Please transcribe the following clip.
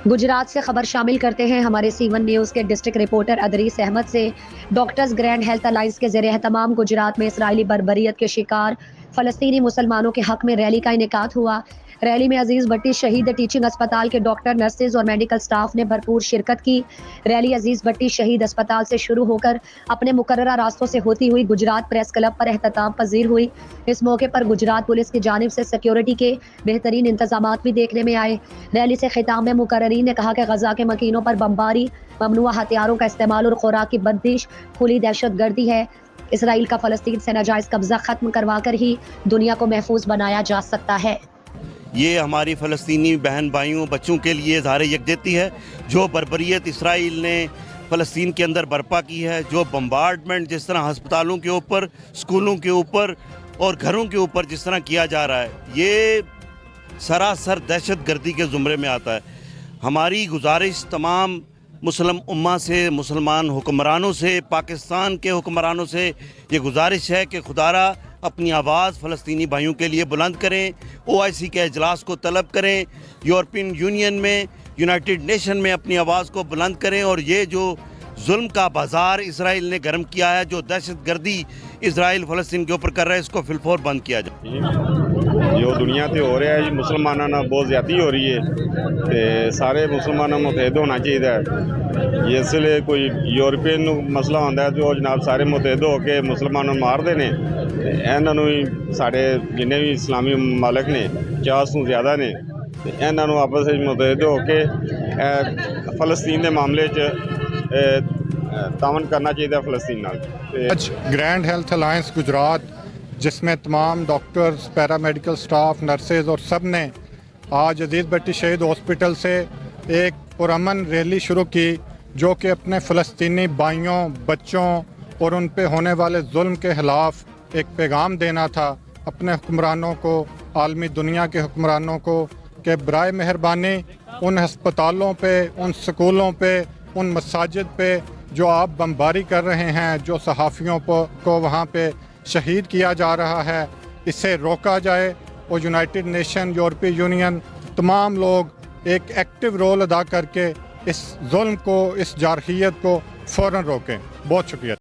गुजरात से खबर शामिल करते हैं हमारे C1 न्यूज़ के डिस्ट्रिक्ट रिपोर्टर अदरीस अहमद से। डॉक्टर्स ग्रैंड हेल्थ अलायंस के ज़ेरे एहतमाम गुजरात में इसराइली बर्बरियत के शिकार फ़लस्तीनी मुसलमानों के हक़ में रैली का इनेकाद हुआ। रैली में अजीज़ भट्टी शहीद टीचिंग अस्पताल के डॉक्टर, नर्सेज और मेडिकल स्टाफ ने भरपूर शिरकत की। रैली अजीज़ भट्टी शहीद अस्पताल से शुरू होकर अपने मुकर्ररा रास्तों से होती हुई गुजरात प्रेस क्लब पर एहतताम पजीर हुई। इस मौके पर गुजरात पुलिस की जानिब से सिक्योरिटी के बेहतरीन इंतजामात भी देखने में आए। रैली से खिताब में मुकर्ररीन ने कहा कि गजा के मकीनों पर बमबारी, ममनुआ हथियारों का इस्तेमाल और खुराक की बंदिश खुली दहशतगर्दी है। इसराइल का फ़लस्तीन से नाजायज़ कब्जा ख़त्म करवा कर ही दुनिया को महफूज बनाया जा सकता है। ये हमारी फ़लस्तीनी बहन भाइयों बच्चों के लिए इज़हार यकजहती है। जो बर्बरियत इसराइल ने फ़लस्तीन के अंदर बर्पा की है, जो बम्बार्डमेंट जिस तरह अस्पतालों के ऊपर, स्कूलों के ऊपर और घरों के ऊपर जिस तरह किया जा रहा है, ये सरासर दहशत गर्दी के ज़ुमरे में आता है। हमारी गुजारिश तमाम मुस्लिम उम्मा से, मुसलमान हुक्मरानों से, पाकिस्तान के हुक्मरानों से ये गुजारिश है कि खुदारा अपनी आवाज़ फ़लस्तीनी भाइयों के लिए बुलंद करें। OIC के इजलास को तलब करें, यूरोपियन यूनियन में, यूनाइटेड नेशन में अपनी आवाज़ को बुलंद करें और ये जो जुल्म का बाज़ार इसराइल ने गर्म किया है, जो दहशत गर्दी इसराइल फ़लस्तीन के ऊपर कर रहा है, इसको फिलफौर बंद किया जाए। जो दुनिया ते हो रहा है जी, मुसलमानों नाल बहुत ज़्यादती हो रही है ते सारे मुसलमानों मुतहद होना चाहिए। इसलिए कोई यूरोपियन मसला होता है तो जनाब सारे मुतहद होकर मुसलमानों मारते हैं। इन्हों ही साढ़े जिन्हें भी इस्लामी ममालिक ने 50 तो ज़्यादा ने इन्हों आपस में मुतहद होकर फ़लस्तीन के मामले तावन करना चाहिए फ़लस्तीन नाल। आज ग्रैंड हेल्थ अलायंस गुजरात, जिसमें तमाम डॉक्टर्स, पैरामेडिकल स्टाफ, नर्सेज और सब ने आज अजीज़ भट्टी शहीद हॉस्पिटल से एक पुरअमन रैली शुरू की, जो कि अपने फ़लस्तीनी भाइयों, बच्चों और उन पे होने वाले जुल्म के ख़िलाफ़ एक पैगाम देना था अपने हुक्मरानों को, आलमी दुनिया के हुक्मरानों को, कि बराए मेहरबानी उन हस्पतालों पे, उन स्कूलों पे, उन मसाजिद पे जो आप बमबारी कर रहे हैं, जो सहाफ़ियों को वहाँ पे शहीद किया जा रहा है, इसे रोका जाए और यूनाइटेड नेशन, यूरोपीय यूनियन, तमाम लोग एक एक्टिव रोल अदा करके इस जुल्म को, इस जारहियत को फ़ौरन रोकें। बहुत शुक्रिया।